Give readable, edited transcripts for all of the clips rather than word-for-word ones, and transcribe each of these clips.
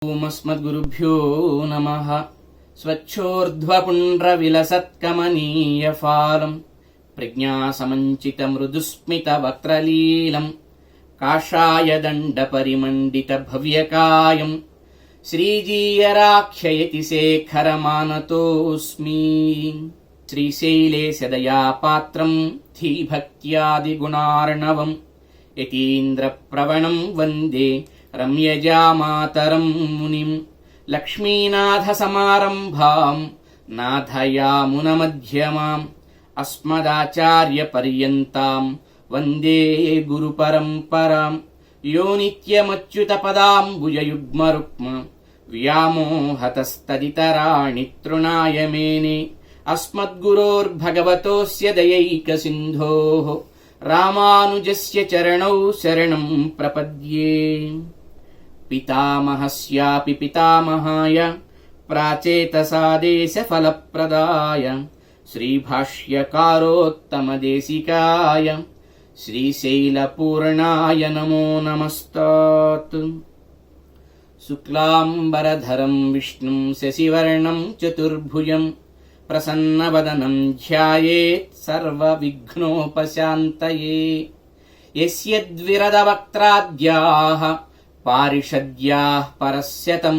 ఓమస్మద్గురుభ్యో నమః. స్వచ్ఛోర్ధ్వపుండ్రవిలసత్కమనీయఫాలం ప్రజ్ఞాసమంచితమృదుస్మితవక్త్రలీలం కాషాయదండపరిమండితభవ్యకాయం శ్రీజీయరాఖ్యయతి శేఖరమానతోऽస్మి. శ్రీశైలే సదయాపాత్రం ధీభక్త్యాదిగుణార్ణవం యతీంద్రప్రవణం వందే రమ్యజామాతరం మునిం. లక్ష్మీనాథసమారంభాం నాథయామునమధ్యమాం అస్మదాచార్యపర్యంతాం వందే గురుపరంపరాం. యో నిత్యమచ్యుతపదాంబుజయుగ్మరుక్మ వ్యామోహతస్తదితరాణి తృణాయ మేనే. అస్మద్గురోర్భగవతోస్య దయైకసింధోః రామానుజస్య చరణౌ శరణం ప్రపద్యే. పితామహస్యాపి పితామహాయ ప్రాచేతసాదేశఫలప్రదాయ శ్రీభాష్యకారోత్తమదేశికాయ శ్రీశైలపూర్ణాయ నమో నమస్తాత్. శుక్లాంబరధరం విష్ణుం శశివర్ణం చతుర్భుజం ప్రసన్నవదనం ధ్యాయేత్ సర్వవిఘ్నోపశాంతయే. యస్యద్విరదవక్త్రాద్యాః పారిషద్యాః పరస్యతం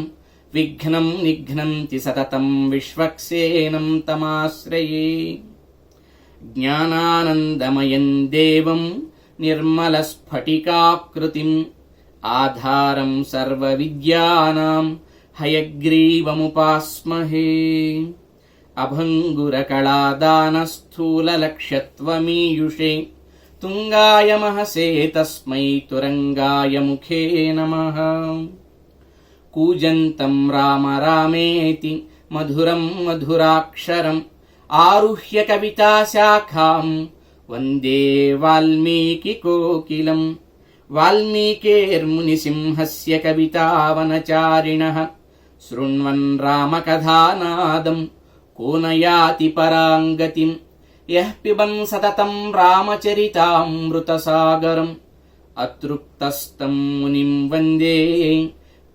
విఘ్నం నిఘ్నంతి సతతం విశ్వక్సేనం తమాశ్రయే. జ్ఞానానందమయం దేవం నిర్మలస్ఫటికాకృతిం ఆధారం సర్వవిద్యానాం హయగ్రీవముపాస్మహే. అభంగురకళాదానస్థూలలక్ష్యత్వమీయుషే తుంగాయ మహసే తస్మై తురంగాయ ముఖే నమః. కూజంతం రామ రామేతి మధురం మధురాక్షరం ఆరుహ్య కవితాశాఖాం వందే వాల్మీకికోకిలం. వాల్మీకేర్మునిసింహస్య కవితావనచారిణః శృణ్వన్ రామకథానాదం కో న యాతి పరాంగతిం. యః పిబన్ సతతం రామచరితామృతసాగరం అతృప్తస్తం మునిం వందే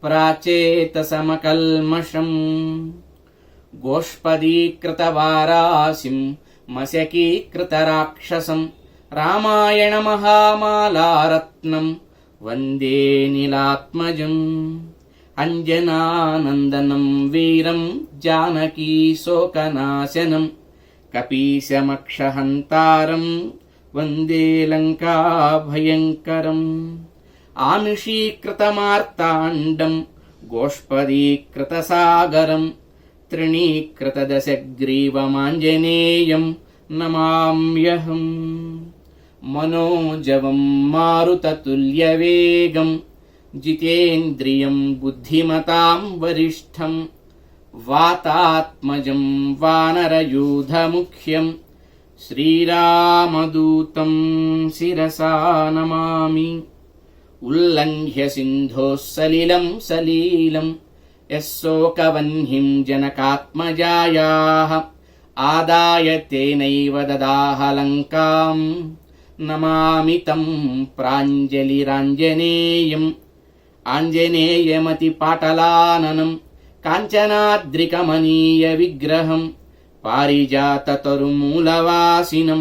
ప్రాచేతసమకల్మషం. గోష్పదీకృతవారాసిం మశకీకృతరాక్షసం రామాయణ మహామాలారత్నం వందే నీలాత్మజం. అంజనానందనం వీరం జానకీ శోకనాశనం కపీశమక్షహంతారం వందే లంకాభయంకరం. ఆనుషీకృతమార్తాండం గోష్పదీకృతసాగరం తృణీకృతదశగ్రీవమాంజనేయం నమామ్యహం. మనోజవం మారుతతుల్యవేగం జితేంద్రియం బుద్ధిమతాం వరిష్టం వాతాత్మజం వానరయూధముఖ్యం శ్రీరామదూతం శిరసా నమామి. ఉల్లంఘ్య సింధోః సలిలం సలీలం యశోకవహ్నిం జనకాత్మజాయాః ఆదాయ తేనైవ దదాహ లంకాం. నమామి తం ప్రాంజలిరాంజనేయం. ఆంజనేయమతిపాటలాననం కాంచనాద్రికమనీయ విగ్రహం పారిజాతతరుమూలవాసినం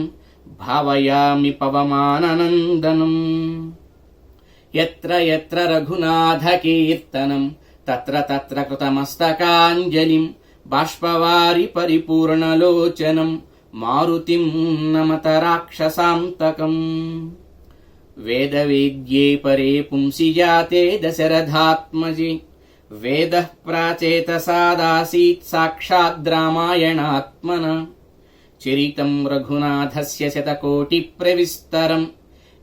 భావయామి పవమాననందనం. యత్ర యత్ర రఘునాథకీర్తనం తత్ర తత్ర కృతమస్తకాంజలిం బాష్పవారి పరిపూర్ణలోచనం మారుతిం నమత రాక్షసాంతకం. వేదవేద్యే పరే పుంసి జాతే దశరథాత్మజే వేదః ప్రాచేతసాదాసీత్ సాక్షాద్రామాయణాత్మన. చరితం రఘునాథస్య శతకోటిప్రవిస్తరం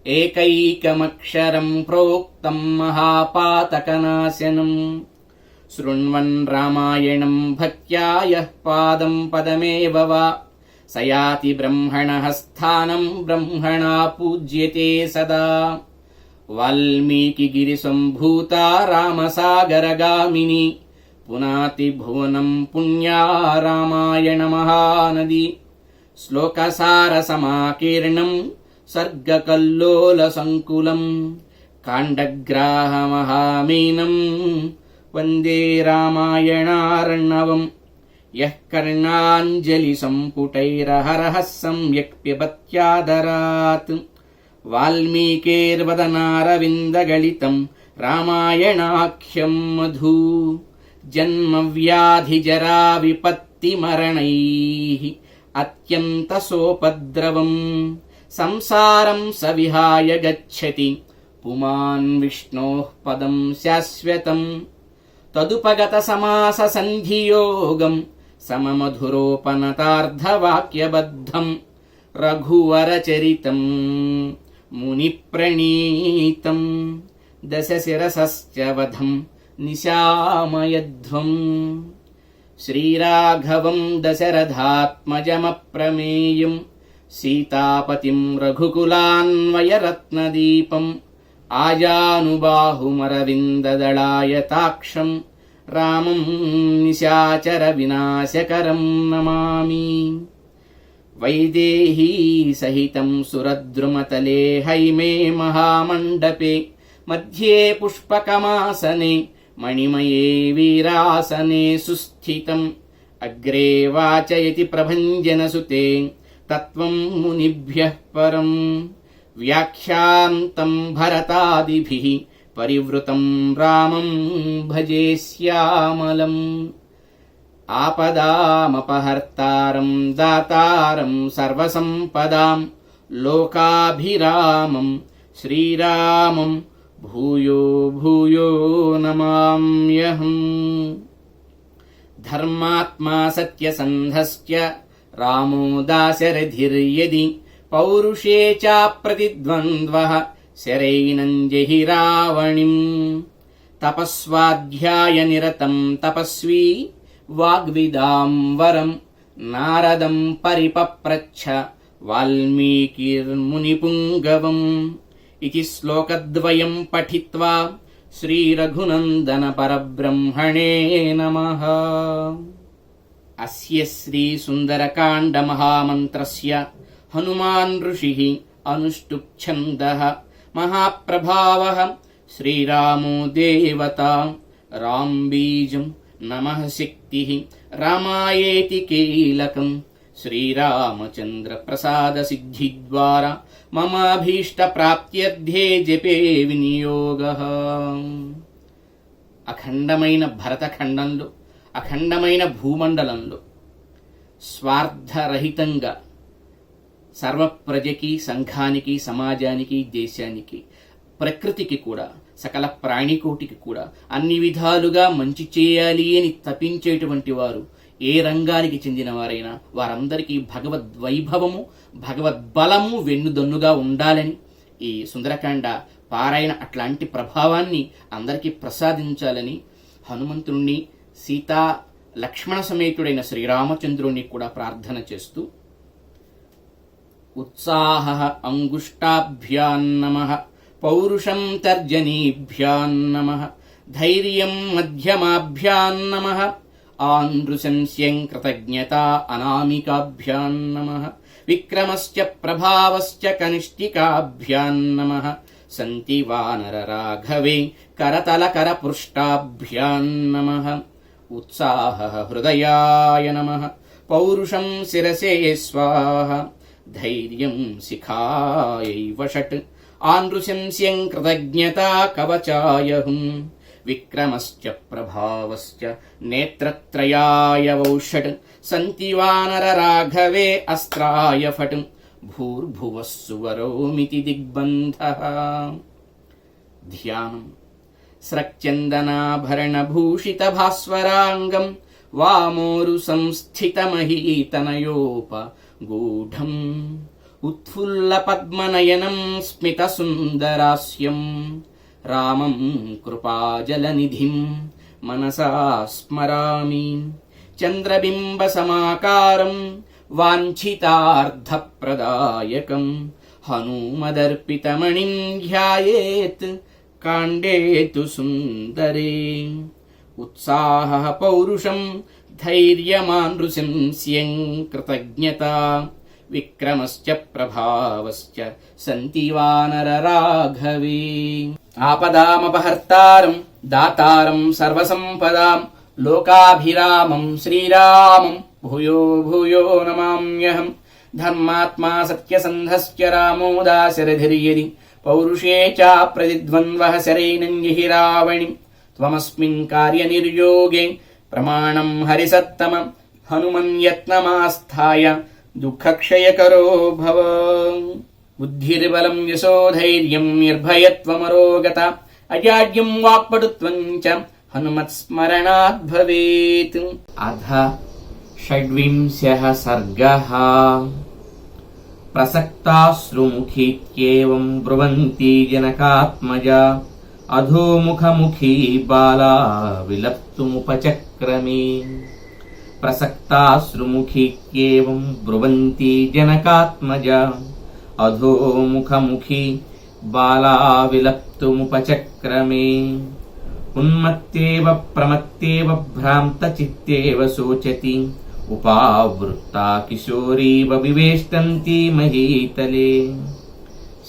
ఏకైకమక్షరం ప్రోక్తం మహాపాతకనాశనం. శృణ్వన్ రామాయణం భక్త్యా యః పాదం పదమేవ వా సయాతి బ్రహ్మణః స్థానం బ్రహ్మణా పూజ్యతే సదా. వాల్మీకిగిరిసంభూతా రామసాగరగామిని పునాతి భువనం పుణ్యా రామాయణ మహానది. శ్లోకసారసమాకీర్ణం సర్గకల్లోల సంకులం కాండగ్రాహమహామీనం వందే రామాయణార్ణవం యః కర్ణాంజలిసంపుటైరహరః సమ్యక్ పిబత్యాదరాత్ వాల్మీకేర్వదనారవిందగళితం రామాయణాఖ్యం మధు జన్మవ్యాధిజరా విపత్తిమరణైః అత్యంతసోపద్రవం సంసారం సవిహాయ గచ్చతి పుమాన్ విష్ణోః పదం శాశ్వతం తదుపగత సమాస సంధియోగం సమమధురోపనతార్థవాక్యబద్ధం రఘువరచరితం మునిప్రణీతం దశశిరసశ్చ వధం నిశామయధ్వం శ్రీరాఘవం దశరథాత్మజమప్రమేయం సీతాపతిం రఘుకులాన్వయరత్నదీపం ఆజానుబాహుమరవిందదళాయతాక్షం రామం నిశాచర వినాశకరం నమామి. వైదేహీ సహితం సురద్రుమతలే హైమే మహామండపే మధ్యే పుష్పకమాసనే మణిమయే వీరాసనే సుస్థితం అగ్రే వాచయతి ప్రభంజనసుతే తత్వం మునిభ్యః పరం వ్యాఖ్యాంతం భరతాదిభిః పరివృతం రామం భజే శ్యామలం. ఆపదామపహర్తారం దాతారం సర్వసంపదాం లోకాభిరామం శ్రీరామం భూయో భూయో నమామ్యహం. ధర్మాత్మా సత్యసంధశ్చ రామో దాశరథిర్యది పౌరుషే చాప్రతిద్వంద్వః శరైనం జహి రావణిం. తపస్వాధ్యాయనిరతం తపస్వీ వాగ్విదాం వరం నారదం పరిపప్రచ్ఛ వాల్మీకిర్మునిపుంగవం. ఇతి శ్లోకద్వయం పఠిత్వా శ్రీరఘునందన పరబ్రహ్మణే నమః. అస్య శ్రీ సుందరకాండ మహామంత్రస్య హనుమాన్ ఋషిః అనుష్టుప్ ఛందః మహాప్రభావః శ్రీరామో దేవతా రామ్ బీజం నమః శక్తిః రామాయేతి కీలకం శ్రీరామచంద్ర ప్రసాద సిద్ధిద్వారా మమాభీష్ట ప్రాప్త్యర్థే జపే వినియోగః. అఖండమైన భరతఖండంలో అఖండమైన భూమండలంలో స్వార్థరహితంగా సర్వప్రజకి సంఘానికి సమాజానికి దేశానికి ప్రకృతికి కూడా సకల ప్రాణికోటికి కూడా అన్ని విధాలుగా మంచి చేయాలి అని తపించేటువంటి వారు ఏ రంగానికి చెందిన వారైనా వారందరికీ భగవద్వైభవము భగవద్బలము వెన్నుదన్నుగా ఉండాలని ఈ సుందరకాండ పారాయణ అట్లాంటి ప్రభావాన్ని అందరికీ ప్రసాదించాలని హనుమంతుణ్ణి సీతా లక్ష్మణ సమేతుడైన శ్రీరామచంద్రుణ్ణి కూడా ప్రార్థన చేస్తూ ఉత్సాహ అంగుష్టాభ్యాన్నమః పౌరుషం తర్జనీభ్యాన్నమః ధైర్యం మధ్యమాభ్యాన్నమః ఆనృశంస్యం కృతజ్ఞతా అనామికాభ్యాన్నమః విక్రమశ్చ ప్రభావశ్చ కనిష్ఠికాభ్యాన్నమః సంతి వానర రాఘవే కరతలకరపృష్టాభ్యాన్నమః ఉత్సాహ హృదయాయ నమః పౌరుషం శిరసే స్వాహ ధైర్యం శిఖాయైవ షట్ ఆనృశంస్యం కృతజ్ఞతా కవచాయ హుం విక్రమశ్చ ప్రభావశ్చ నేత్రత్రయాయ వౌషట్ సంతి వానర రాఘవే అస్త్రాయ ఫట్ భూర్భువః సువరోమితి దిగ్బంధః. ధ్యానం స్రక్చందనాభరణభూషిత భాస్వరాంగం వామోరు సంస్థితమహీతనయోప గూఢం ఉత్ఫుల్ల పద్మనయనం స్మిత సుందరాస్యం రామం కృపాజలనిధిం మనసా స్మరామి. చంద్రబింబ సమాకారం వాంఛితార్థప్రదాయకం హనుమదర్పితమణిం ధ్యాయేత్ కాండేతు సుందరే. ఉత్సాహ పౌరుషం ధైర్యమానృశంస్యం కృతజ్ఞతా విక్రమశ్చ ప్రభావశ్చ సంతి వానర రాఘవే. ఆపదామపహర్తారం దాతారం సర్వసంపదాం లోకాభిరామం శ్రీరామం భూయో భూయో నమామ్యహం. ధర్మాత్మా సత్యసంధశ్చ రామో దాశరథిర్యది పౌరుషే చ ప్రతిద్వంద్వః శరైనం జహి రావణిం. త్వమస్మిన్ కార్యనిర్యోగే ప్రమాణం హరిసత్తమం హనుమన్యత్నమాస్థాయ దుఃఖక్షయకరో భవ. బుద్ధిర్బలం యశోధైర్యం నిర్భయత్వమరోగత అజాడ్యం వాక్పటుత్వం చ హనుమత్స్మరణాత్ భవేత్. అథ షడ్వింశః సర్గః. ప్రసక్తాశ్రుముఖీత్యేవం బ్రువంతి జనకాత్మజా అధోముఖముఖీ బాలా విలప్తుముపచక్రమే. ప్రసక్తాశ్రుముఖీత్యేవం బ్రువంతి జనకాత్మజా అధోముఖముఖీ బాలా విలప్తుముపచక్రమే. ఉన్మత్తేవ ప్రమత్తేవ భ్రాంతచిత్తేవ శోచతి ఉపావృత్తా కిశోరీవ వివేష్టంతి మహీతలే.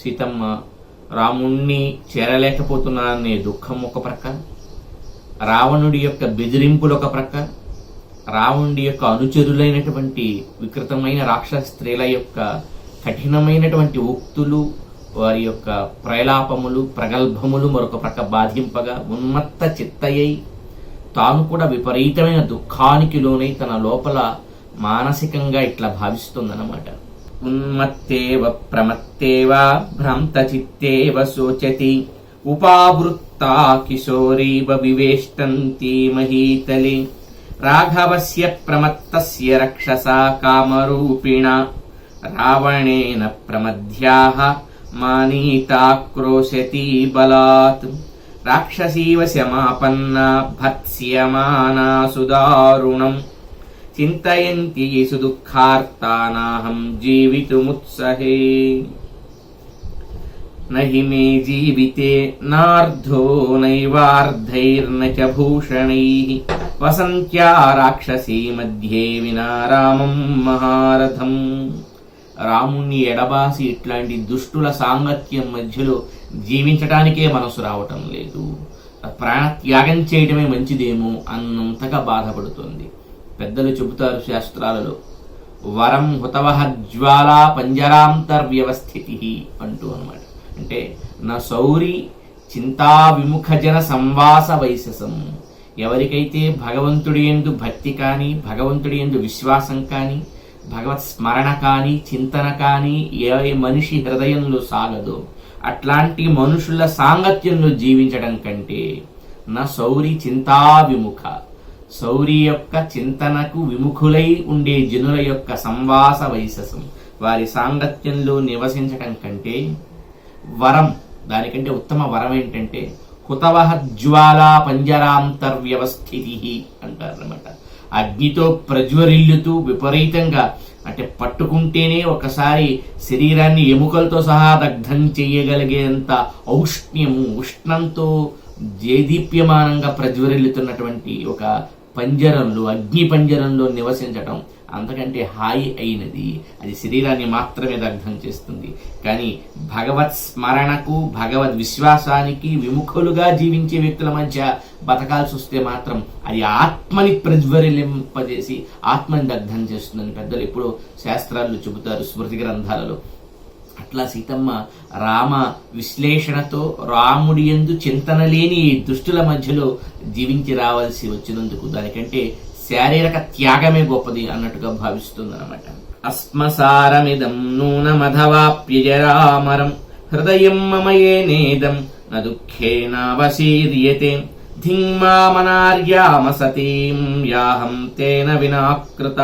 సీతమ్మ రాముణ్ణి చేరలేకపోతున్నాననే దుఃఖం ఒక ప్రక్క, రావణుడి యొక్క బెదిరింపులు ఒక ప్రక్క, రావణుడి యొక్క అనుచరులైనటువంటి వికృతమైన రాక్షస స్త్రీల యొక్క కఠినమైనటువంటి ఉక్తులు, వారి యొక్క ప్రలాపములు ప్రగల్భములు మరొక ప్రక్క బాధింపగా ఉన్మత్త చిత్తయ్యై తాను కూడా విపరీతమైన దుఃఖానికి లోనై తన లోపల మానసికంగా ఇట్లా భావిస్తుందన్నమాట. ఉన్మత్తేవ ప్రమత్తేవ భ్రాంతచిత్తేవ శోచతి ఉపావృత్తా కిశోరీవ వివేష్టంతి మహీతలే. రాఘవస్య ప్రమత్తస్య రక్షసా కామరూపిణ రావణేన ప్రమధ్యాః మానీతాక్రోశతి బలాత్. రాక్షసీవ శమాపన్నా భత్స్యమానా సుదారుణం చింతయంతి సుదుఃఖార్తానాహం జీవితుముత్సహే. నహి మే జీవితే నార్ధో నైవార్ధైర్న చ భూషణైః వసంత్యా రాక్షసీ మధ్యే వినా రామం మహారథం. రాముణ్ణి ఎడబాసి ఇట్లాంటి దుష్టుల సాంగత్యం మధ్యలో జీవించటానికే మనసు రావటం లేదు, ప్రాణత్యాగం చేయటమే మంచిదేమో అన్నంతగా బాధపడుతోంది. పెద్దలు చెబుతారు శాస్త్రాలలో, వరం హుతవహ జ్వాలా పంజరాంతర్వ్యవస్థితి అంటూ అన్నమాట. అంటే నా సౌరి చింతా విముఖ జన సంవాస వైశసం. ఎవరికైతే భగవంతుడి యందు భక్తి కానీ, భగవంతుడి యందు విశ్వాసం కానీ, భగవత్ స్మరణ కానీ, చింతన కానీ ఏ మనిషి హృదయంలో సాగదో అట్లాంటి మనుషుల సాంగత్యంలో జీవించడం కంటే నా సౌరి చింతా విముఖ, సౌరి యొక్క చింతనకు విముఖులై ఉండే జనుల యొక్క సంవాస వైశసం, వారి సాంగత్యంలో నివసించటం కంటే వరం, దానికంటే ఉత్తమ వరం ఏంటంటే హుతవహ జ్వాలా పంజరాంతర్వ్యవస్థితి అంటారన్నమాట. అగ్నితో ప్రజ్వరిల్లుతూ విపరీతంగా, అంటే పట్టుకుంటేనే ఒకసారి శరీరాన్ని ఎముకలతో సహా దగ్ధం చేయగలిగేంత ఔష్ణ్యము, ఉష్ణంతో దేదీప్యమానంగా ప్రజ్వరిల్లుతున్నటువంటి ఒక పంజరంలో, అగ్ని పంజరంలో నివసించటం అంతకంటే హాయి అయినది. అది శరీరాన్ని మాత్రమే దగ్ధం చేస్తుంది. కానీ భగవత్ స్మరణకు, భగవద్ విశ్వాసానికి విముఖులుగా జీవించే వ్యక్తుల మధ్య బతకాల్సి వస్తే మాత్రం అది ఆత్మని ప్రజ్వరిలింపజేసి ఆత్మని దగ్ధం చేస్తుందని పెద్దలు ఎప్పుడో శాస్త్రాల్లో చెబుతారు, స్మృతి గ్రంథాలలో. అట్లా సీతమ్మ రామ విశ్లేషణతో, రాముడి యందు చింతన లేని దుష్టుల మధ్యలో జీవించి రావాల్సి వచ్చినందుకు దానికంటే శారీరక త్యాగమే గొప్పది అన్నట్టుగా భావిస్తుందన్నమాట. అస్మసారమిదం నూనమధవాప్యజరామరం హృదయం మమయేనేదం న దుఃఖేనావశీర్యతే ధింమామనార్యామసతీం యాహం తేన వినాకృత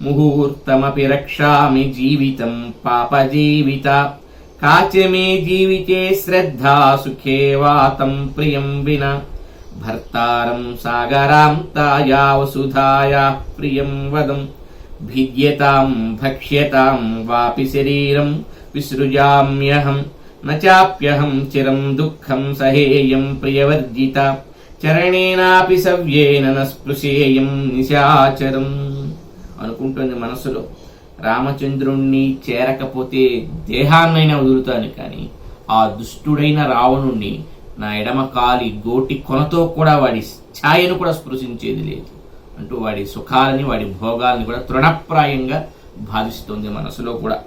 ముహూర్తమపి రక్షామి జీవితం పాపజీవిత కాచ మే జీవితే శ్రద్ధా సుఖే వాతం ప్రియం వినా భర్తారం సాగరాంతాయా వసుధాయా ప్రియం వదం భిద్యతాం భక్ష్యతాం వాపి శరీరం విసృజామ్యహం నచాప్యహం చిరం దుఃఖం సహేయం ప్రియవర్జిత చరణేనాపి సవ్యేన న స్పృశేయం నిశాచరం. అనుకుంటుంది మనసులో, రామచంద్రుణ్ణి చేరకపోతే దేహాన్నైనా వదులుతాను, కానీ ఆ దుష్టుడైన రావణుణ్ణి నా ఎడమ కాలి గోటి కొనతో కూడా వాడి ఛాయను కూడా స్పృశించేది లేదు అంటూ వాడి సుఖాలని వాడి భోగాల్ని కూడా తృణప్రాయంగా భావిస్తుంది మనసులో కూడా.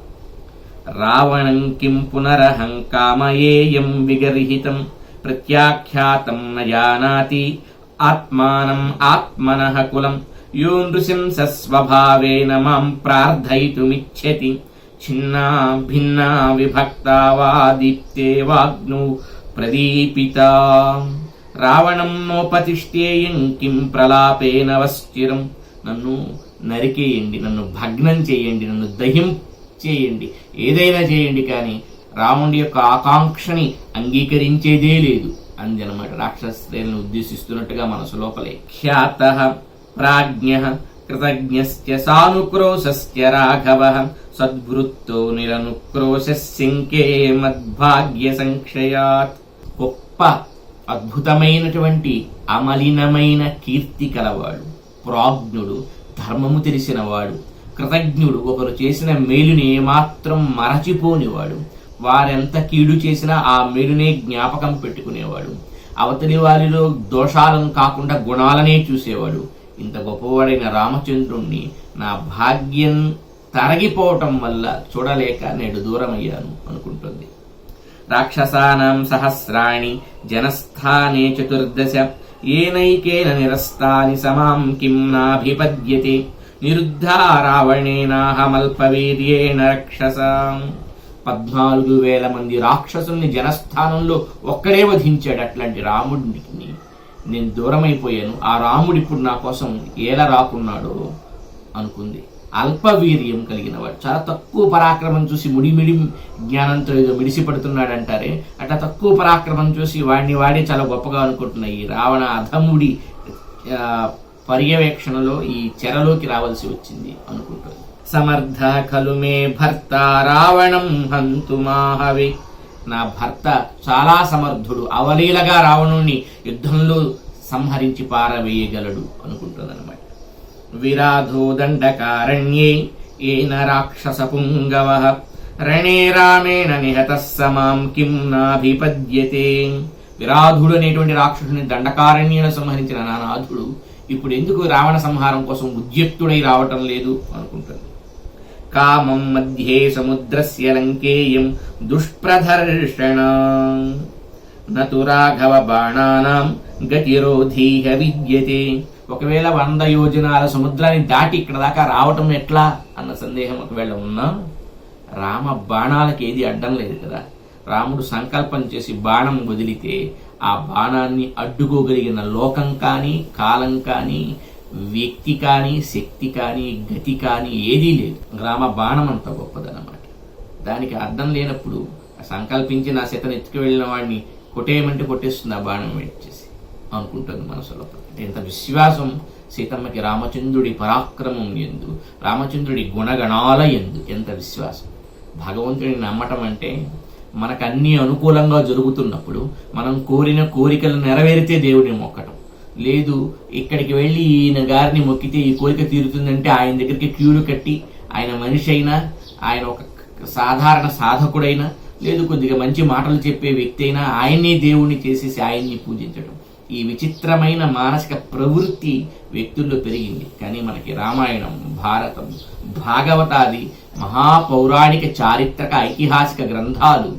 రావణం కిం పునరహం కామయేయం విగర్హితం ప్రత్యాఖ్యాతం న జానాతి ఆత్మానం ఆత్మనః కులం యో నృశంస స్వభావేన మాం ప్రార్థయితుమిచ్చతి ఛిన్నా భిన్నా విభక్తా వా దీప్తే వాగ్నౌ ప్రదీపిత. రావణం నోపతిష్ఠేయం కిం ప్రలాపేన వశ్చిరం. నన్ను నరికేయండి, నన్ను భగ్నం చేయండి, నన్ను దహిం చేయండి, ఏదైనా చేయండి, కానీ రావణుడి యొక్క ఆకాంక్షని అంగీకరించేదే లేదు అంది అనమాట. రాక్షసులను ఉద్దేశిస్తున్నట్టుగా మనసు లోపలే. ఖ్యాత ప్రాజ్ఞ కృతజ్ఞశ్చ సానుక్రోశశ్చ రాఘవః సద్వృత్తో నిరనుక్రోశస్సింకే మద్భాగ్య సంక్షయాత్. గొప్ప అద్భుతమైనటువంటి అమలినమైన కీర్తి కలవాడు, ప్రాజ్ఞుడు, ధర్మము తెలిసినవాడు, కృతజ్ఞుడు, ఒకరు చేసిన మేలుని ఏమాత్రం మరచిపోనివాడు, వారెంత కీడు చేసినా ఆ మేలునే జ్ఞాపకం పెట్టుకునేవాడు, అవతలి వారిలో దోషాలను కాకుండా గుణాలనే చూసేవాడు. ఇంత గొప్పవాడైన రామచంద్రుణ్ణి నా భాగ్యం తరగిపోవటం వల్ల చూడలేక నేడు దూరమయ్యాను అనుకుంటుంది. రాక్షసానాం సహస్రాణి జనస్థానే చతుర్దశ ఏనైకేన నిరస్తాని సమాం కిం నాభిపద్యతే నిరుద్ధా రావణేనాహమల్పవీర్యేణ రక్షసాం. 14,000 మంది రాక్షసుల్ని జనస్థానంలో ఒక్కడే వధించాడు. అట్లాంటి రాముడికి నేను దూరమైపోయాను, ఆ రాముడు ఇప్పుడు నా కోసం ఎలా రాకున్నాడో అనుకుంది. అల్పవీర్యం కలిగిన వాడు, చాలా తక్కువ పరాక్రమం చూసి ముడిమిడి జ్ఞానంతో ఏదో మిడిసిపడుతున్నాడు అంటారే, అట్లా తక్కువ పరాక్రమం చూసి వాడే చాలా గొప్పగా అనుకుంటున్న ఈ రావణ అధముడి పర్యవేక్షణలో ఈ చెరలోకి రావాల్సి వచ్చింది అనుకుంటుంది. సమర్థ ఖలు మే భర్త రావణం హంతుమాహవే. నా భర్త చాలా సమర్థుడు, అవలీలగా రావణుని యుద్ధంలో సంహరించి పారవేయగలడు అనుకుంటుందన్నమాట. విరాధో దండకారణ్యే ఏన రాక్షస పుంగవః రణే రామేణ నిహతః సమాం కిం నాభిపద్యతే. విరాధుడు అనేటువంటి రాక్షసుని దండకారణ్యను సంహరించిన నా నాథుడు ఇప్పుడు ఎందుకు రావణ సంహారం కోసం ఉద్యుక్తుడై రావటం లేదు అనుకుంటుంది. కామం మధ్యే సముద్రస్య లంకేయం దుష్ప్రదర్శన నతు రాఘవ బాణానాం గతిరోధీహ విద్యతే. ఒకవేళ 100 యోజనాల సముద్రాన్ని దాటి ఇక్కడ దాకా రావటం ఎట్లా అన్న సందేహం ఒకవేళ ఉన్నా, రామ బాణాలకి ఏది అడ్డం లేదు కదా. రాముడు సంకల్పం చేసి బాణం వదిలితే ఆ బాణాన్ని అడ్డుకోగలిగిన లోకం కానీ, కాలం కానీ, వ్యక్తి కానీ, శక్తి కానీ, గతి కానీ ఏదీ లేదు. రామ బాణం అంత గొప్పదన్నమాట. దానికి అర్థం లేనప్పుడు సంకల్పించి నా సీతను ఎత్తుకు వెళ్ళిన వాడిని కొట్టేయమంటే కొట్టేస్తుంది ఆ బాణం పెట్టేసి అనుకుంటుంది మనసులో. ఎంత విశ్వాసం సీతమ్మకి రామచంద్రుడి పరాక్రమం ఎందు, రామచంద్రుడి గుణగణాల ఎందు ఎంత విశ్వాసం. భగవంతుడిని నమ్మటం అంటే మనకు అన్ని అనుకూలంగా జరుగుతున్నప్పుడు మనం కోరిన కోరికలు నెరవేరితే దేవుడిని మొక్కటం లేదు. ఇక్కడికి వెళ్ళి ఈయన గారిని మొక్కితే ఈ కోరిక తీరుతుందంటే ఆయన దగ్గరికి క్యూలు కట్టి, ఆయన మనిషి అయినా, ఆయన ఒక సాధారణ సాధకుడైనా, లేదు కొద్దిగా మంచి మాటలు చెప్పే వ్యక్తి అయినా ఆయన్ని దేవుణ్ణి చేసేసి ఆయన్ని పూజించడం, ఈ విచిత్రమైన మానసిక ప్రవృత్తి వ్యక్తుల్లో పెరిగింది. కానీ మనకి రామాయణం, భారతం, భాగవతాది మహాపౌరాణిక చారిత్రక ఐతిహాసిక గ్రంథాలు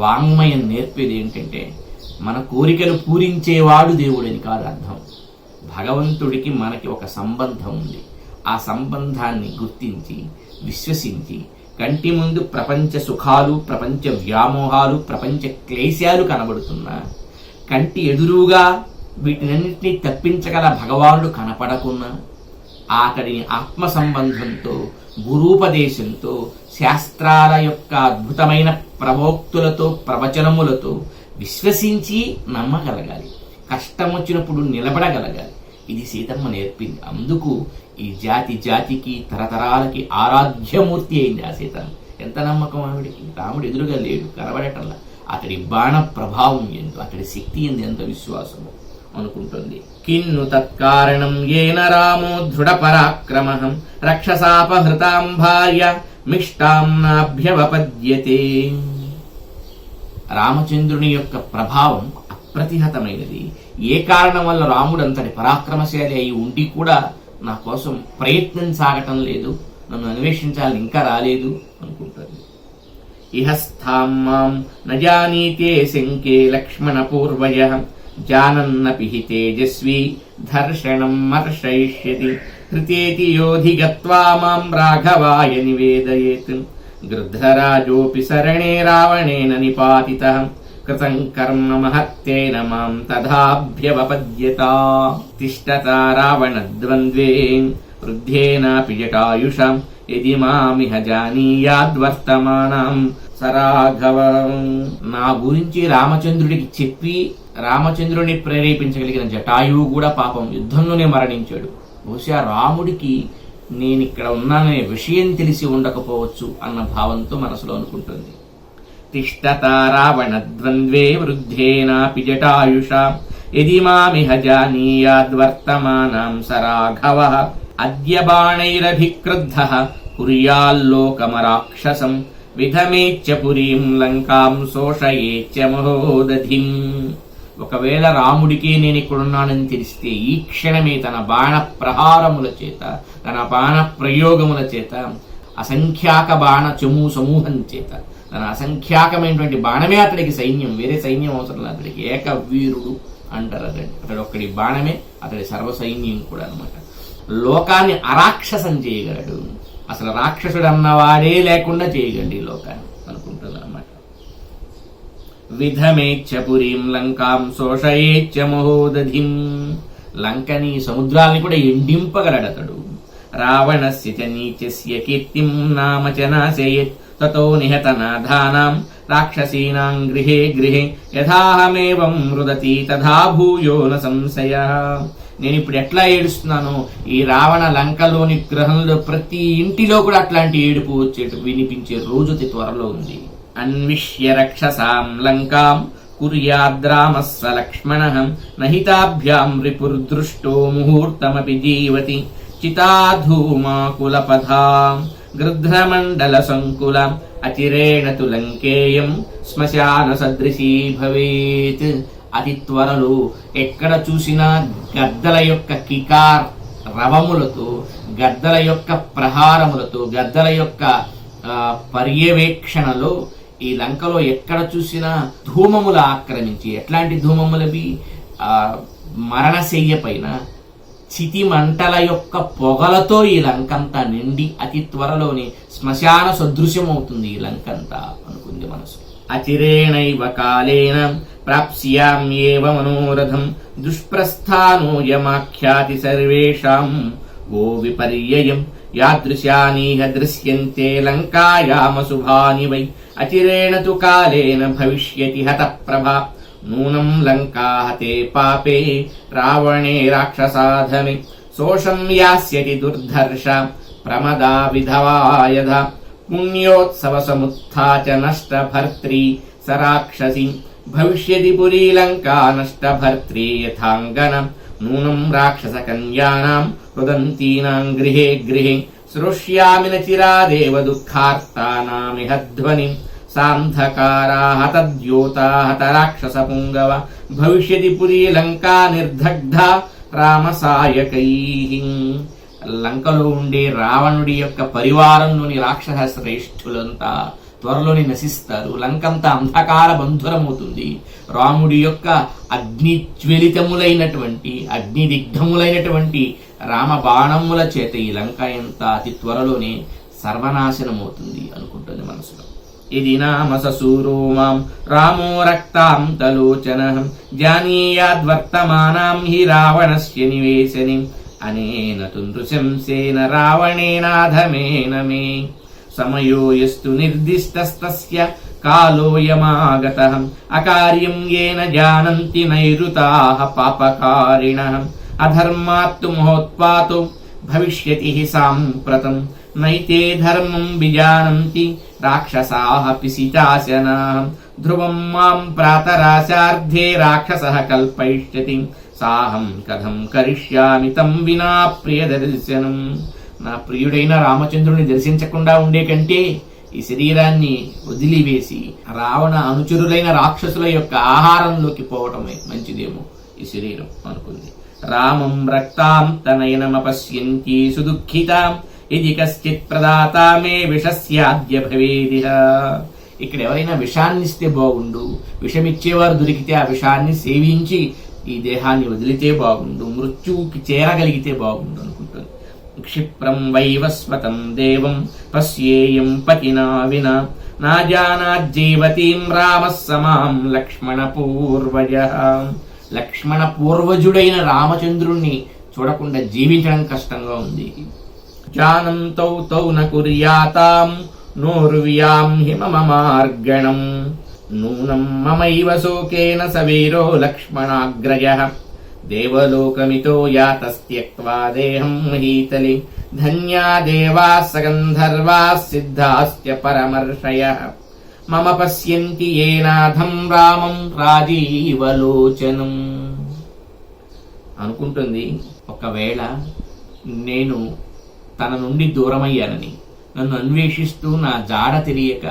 వాంగ్మయం నేర్పేది ఏంటంటే మన కోరికలు పూరించేవాడు దేవుడని కాదు అర్థం. భగవంతుడికి మనకి ఒక సంబంధం ఉంది. ఆ సంబంధాన్ని గుర్తించి విశ్వసించి కంటి ముందు ప్రపంచ సుఖాలు, ప్రపంచ వ్యామోహాలు, ప్రపంచ క్లేశాలు కనబడుతున్నా, కంటి ఎదురుగా వీటినన్నింటినీ తప్పించగల భగవానుడు కనపడకున్నా, అతడిని ఆత్మ సంబంధంతో, గురూపదేశంతో, శాస్త్రాల యొక్క అద్భుతమైన ప్రవోక్తులతో, ప్రవచనములతో విశ్వసించి నమ్మగలగాలి. కష్టం వచ్చినప్పుడు నిలబడగలగాలి. ఇది సీతమ్మ నేర్పింది. అందుకు ఈ జాతి జాతికి, తరతరాలకి ఆరాధ్యమూర్తి అయింది ఆ సీతమ్మ. ఎంత నమ్మకం ఆవిడికి! రాముడు ఎదురుగా లేడు, కనబడటంలా. అతడి బాణ ప్రభావం ఎందు, అతడి శక్తి ఎందు ఎంత విశ్వాసము అనుకుంటుంది. కిన్ను తత్కారణం ఏన రామో దృఢ పరాక్రమః రక్షసాపహృతాం భార్య మిష్టాం నాభ్యవపద్యతే. రామచంద్రుని యొక్క ప్రభావం ప్రతిహతమైనది. ఏ కారణం వల్ల రాముడు అంతటి పరాక్రమశాలి అయి ఉండి కూడా నా కోసం ప్రయత్నం సాగటం లేదు, నన్ను అన్వేషించాలని ఇంకా రాలేదు అనుకుంటుంది. ఇహస్థాం మాం నజానీతే శంకే లక్ష్మణ పూర్వయ జానన్నపి హి తేజస్వి దర్శనం మర్షయిష్యతి హృతేతి యోధి గత్వా మాం రాఘవాయ నివేదయేత్ గృధ్రరాజోపి శరణే రావణేన నిపాతితః కృతం కర్మ మహత్తేన మాం తథాభ్యవపద్యత తిష్టతా రావణద్వంద్వే వృద్ధేనాపి జటాయుషాం యది మామిహ జానీయాద్వర్తమానం సరాఘవం. నా గురించి రామచంద్రుడికి చెప్పి రామచంద్రుడిని ప్రేరేపించగలిగిన జటాయువు కూడా పాపం యుద్ధంలోనే మరణించాడు. బహుశా రాముడికి నేను ఇక్కడ ఉన్నాననే విషయం తెలిసి ఉండకపోవచ్చు అన్న భావంతో మనసులో అనుకుంటుంది. తిష్టతా రావణద్వంద్వే వృద్ధేనాపి జటాయుషా యది మామిహ జానీయాద్వర్తమానం సరాఘవః అద్య బాణైరభిక్రుద్ధః కుర్యాల్లోకమరాక్షసం విధమేచ్చ పురీం లంకాం శోషయేచ్చ మహోదధిం. ఒకవేళ రాముడికి నేను ఇక్కడున్నానని తెలిస్తే ఈ క్షణమే తన బాణ ప్రహారముల చేత, తన బాణ ప్రయోగముల చేత, అసంఖ్యాక బాణ సమూహం చేత, తన అసంఖ్యాకమైనటువంటి బాణమే అతడికి సైన్యం, వేరే సైన్యం అవసరం లేదు అతడికి. ఏక వీరుడు అంటారు అతడు ఒక్కడి బాణమే అతడి సర్వసైన్యం కూడా అనమాట. లోకాన్ని అరాక్షసం చేయగలడు, అసలు రాక్షసుడు అన్నవాడే లేకుండా చేయగలడు ఈ లోకాన్ని అనుకుంటుంది అనమాట. విధమేచ్చ పురీం లంకాం శోషయేచ్చ మహోదధిం. లంకని సముద్రాన్ని కూడా ఎండింపగలడతడు. రావణస్య చ నీచస్య కీర్తిం నామ చ నాశయేత్ తతో నిహతనాథానాం రాక్షసీనాం గృహే గృహే యథాహమేవం రుదతి తథా భూయో న సంశయః. నేను ఇప్పుడు ఎట్లా ఏడుస్తున్నానో ఈ రావణ లంకలోని గ్రహంలో ప్రతి ఇంటిలో కూడా అట్లాంటి ఏడుపు వచ్చేటు వినిపించే రోజు త్వరలో ఉంది. అన్విష్య రక్షసాం లంకాం కుర్యాద్రామస్వ లక్ష్మణః నహితాభ్యాం రిపుర్దృష్టో ముహూర్తమపి జీవతి చితాధూమాకులపథాం గృధ్రమండల సంకులం అచిరేణ తు లంకేయం శ్మశాన సదృశీ భవేత్. అతి త్వరలో ఎక్కడ చూసినా గద్దల యొక్క కికార్ రవములతో, గద్దల యొక్క ప్రహారములతో, గద్దల యొక్క పర్యవేక్షణలో ఈ లంకలో ఎక్కడ చూసినా ధూమములు ఆక్రమించి, ఎట్లాంటి ధూమములవి, మరణశయ్య పైన చితి మంటల యొక్క పొగలతో ఈ లంకంతా నిండి అతి త్వరలోనే శ్మశాన సదృశ్యమవుతుంది ఈ లంకంతా అనుకుంది మనసు. అచిరేణైవ కాలేన ప్రాప్స్యామ్యేవ మనోరథం దుష్ప్రస్థానోయమాఖ్యాతి సర్వేషాం గో విపర్యయం యాదృశానీహ దృశ్యంతే లంకాయామశుభాని వై అచిరేణ తు కాలేన భవిష్యతి హత ప్రభా నూనం లంకా హతే పాపే రావణే రాక్షసాధమి శోషం యాస్యతి దుర్ధర్ష ప్రమదా విధవాయధ పుణ్యోత్సవ సముత్థా చ నష్టభర్త్రీ సరాక్షసి భవిష్యతి పురీ లంకా నష్టభర్త్రీ యథాంగన నూనం రాక్షస కన్యానాం రుదంతీనాం గృహే గృహే శ్రోష్యామి న చిరాదేవ దుఃఖార్తానామిహ ధ్వనిం సాంధకారా హతద్యోతా హత రాక్షస పుంగవ భవిష్యతి పురీ లంకా నిర్దగ్ధ రామసాయకైః. లంకలో ఉండే రావణుడి యొక్క పరివారంలోని రాక్షస శ్రేష్ఠులంతా త్వరలోనే నశిస్తారు. లంకంతా అంధకార బంధురమవుతుంది. రాముడి యొక్క అగ్నిజ్వలితములైనటువంటి, అగ్నిదిగ్ధములైనటువంటి రామ బాణముల చేత ఈ లంక ఎంత అతి త్వరలోనే సర్వనాశనమవుతుంది అనుకుంటుంది మనసులో. ఇది నామ ససూరో మాం రామో రక్తాం తలోచనః జానీయాద్వర్తమానాం హి రావణస్య నివేశనిం అనేన తు నృశంసేన రావణేనాధమేన మే సమయో యస్తు నిర్దిష్టస్తస్య కాలోయమాగతః అకార్యం యేన జానంతి నైరుతాః పాపకారిణః అధర్మాత్తు మహోత్పాతో భవిష్యతి హి సాంప్రతం నైతే ధర్మం విజానంతి రాక్షసాః పిశిచాశనాః ధ్రువం మాం ప్రాతరాశార్ధే రాక్షసః కల్పయిష్యతి సాహం కథం కరిష్యామి తం వినా ప్రియ దర్శనం. నా ప్రియుడైన రామచంద్రుని దర్శించకుండా ఉండే కంటే ఈ శరీరాన్ని వదిలివేసి రావణ అనుచరులైన రాక్షసుల యొక్క ఆహారంలోకి పోవటమే మంచిదేమో ఈ శరీరం అనుకుంది. రామం రక్తాం తనయనమపశ్యంతి సుదుఃఖితాం ఇది కశ్చిత్ ప్రదాతా మే విషస్యాద్య భవేదిహ. ఇక్కడ ఎవరైనా విషాన్ని ఇస్తే బాగుండు, విషమిచ్చేవారు దొరికితే ఆ విషాన్ని సేవించి ఈ దేహాన్ని వదిలితే బాగుండు, మృత్యువుకి చేరగలిగితే బాగుండు అనుకుంటుంది. క్షిప్రం వైవస్వతం దేవం పశ్యేయం పతినా వినా నా జానాజ్జీవతీం రామః సమాం లక్ష్మణ పూర్వజ. లక్ష్మణ పూర్వజుడైన రామచంద్రుణ్ణి చూడకుండా జీవించడం కష్టంగా ఉంది. జానంతౌ తౌ న కుర్యాతాం నోర్వ్యాం హిమమార్గణం నూనం మమైవ శోకేన సవీరో లక్ష్మణాగ్రజః దేవలోకమితో యాతస్త్యక్త్వా దేహం మహీతలి ధన్యా దేవాః సగంధర్వాః సిద్ధాశ్చ పరమర్షయః మమ పశ్యంతి ఏనాథం రామం రాజీవలోచనం. అనుకుంటుంది, ఒకవేళ నేను తన నుండి దూరమయ్యానని, నన్ను అన్వేషిస్తూ నా జాడ తెలియక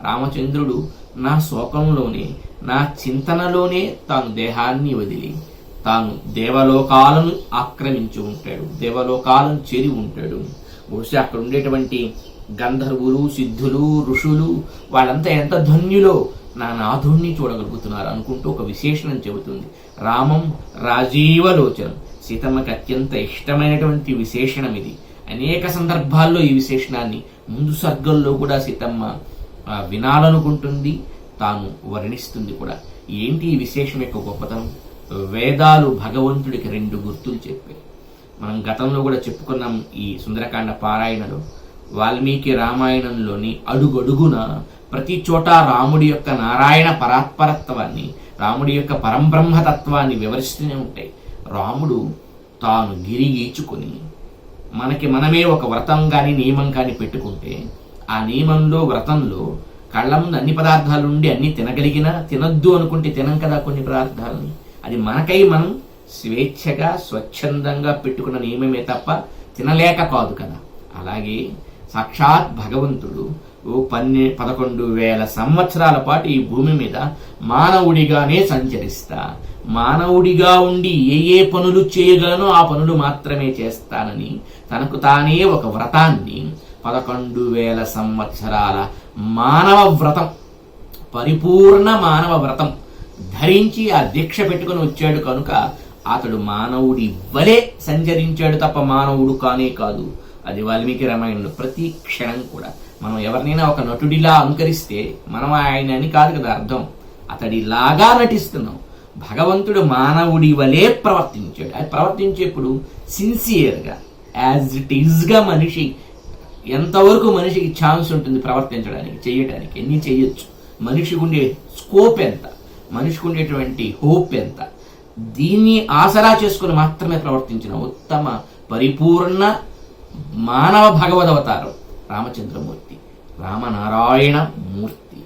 రామచంద్రుడు నా శోకంలోనే, నా చింతనలోనే తాను దేహాన్ని వదిలి తాను దేవలోకాలను ఆక్రమించి ఉంటాడు, దేవలోకాలను చేరి ఉంటాడు. బహుశా అక్కడ ఉండేటువంటి గంధర్వులు, సిద్ధులు, ఋషులు వాళ్ళంతా ఎంత ధన్యులో నా నాథుణ్ణి చూడగలుగుతున్నారు అనుకుంటూ ఒక విశేషణం చెబుతుంది. రామం రాజీవలోచనం, సీతమ్మకి అత్యంత ఇష్టమైనటువంటి విశేషణం ఇది. అనేక సందర్భాల్లో ఈ విశేషణాన్ని ముందు సర్గంలో కూడా సీతమ్మ వినాలనుకుంటుంది, తాను వర్ణిస్తుంది కూడా. ఏంటి ఈ విశేషం యొక్క గొప్పతనం? వేదాలు భగవంతుడికి 2 గుర్తులు చెప్పాయి. మనం గతంలో కూడా చెప్పుకున్నాం ఈ సుందరకాండ పారాయణలో. వాల్మీకి రామాయణంలోని అడుగడుగున ప్రతి చోట రాముడి యొక్క నారాయణ పరాత్పరత్వాన్ని, రాముడి యొక్క పరంబ్రహ్మతత్వాన్ని వివరిస్తూనే ఉంటాయి. రాముడు తాను గిరి గీచుకొని మనకి మనమే ఒక వ్రతం కానీ నియమం కానీ పెట్టుకుంటే, ఆ నియమంలో వ్రతంలో కళ్ళ ముందు అన్ని పదార్థాలు ఉండి అన్ని తినగలిగినా తినొద్దు అనుకుంటే తినం కదా కొన్ని పదార్థాలని. అది మనకై మనం స్వేచ్ఛగా స్వచ్ఛందంగా పెట్టుకున్న నియమమే తప్ప తినలేక కాదు కదా. అలాగే సాక్షాత్ భగవంతుడు 11,000 సంవత్సరాల పాటు ఈ భూమి మీద మానవుడిగానే సంచరిస్తా, మానవుడిగా ఉండి ఏ పనులు చేయగలనో ఆ పనులు మాత్రమే చేస్తానని తనకు తానే ఒక వ్రతాన్ని 11,000 సంవత్సరాల మానవ వ్రతం, పరిపూర్ణ మానవ వ్రతం ధరించి ఆ దీక్ష పెట్టుకుని వచ్చాడు కనుక అతడు మానవుడి వలె సంచరించాడు తప్ప మానవుడు కానే కాదు. అది వాల్మీకి రామాయణంలో ప్రతి క్షణం కూడా. మనం ఎవరినైనా ఒక నటుడిలా అనుకరిస్తే మనం ఆయన అని కాదు కదా అర్థం, అతడిలాగా నటిస్తున్నాం. భగవంతుడు మానవుడి వలె ప్రవర్తించాడు. అది ప్రవర్తించేప్పుడు సిన్సియర్గా, యాజ్ ఇట్ ఈజ్గా మనిషి ఎంతవరకు మనిషికి ఛాన్స్ ఉంటుంది ప్రవర్తించడానికి, చేయడానికి, ఎన్ని చేయొచ్చు, మనిషికి ఉండే స్కోప్ ఎంత, మనిషికి ఉండేటువంటి హోప్ ఎంత, దీన్ని ఆసరా చేసుకుని మాత్రమే ప్రవర్తించిన ఉత్తమ పరిపూర్ణ మానవ భగవదవతారం రామచంద్రమూర్తి, రామనారాయణ మూర్తి.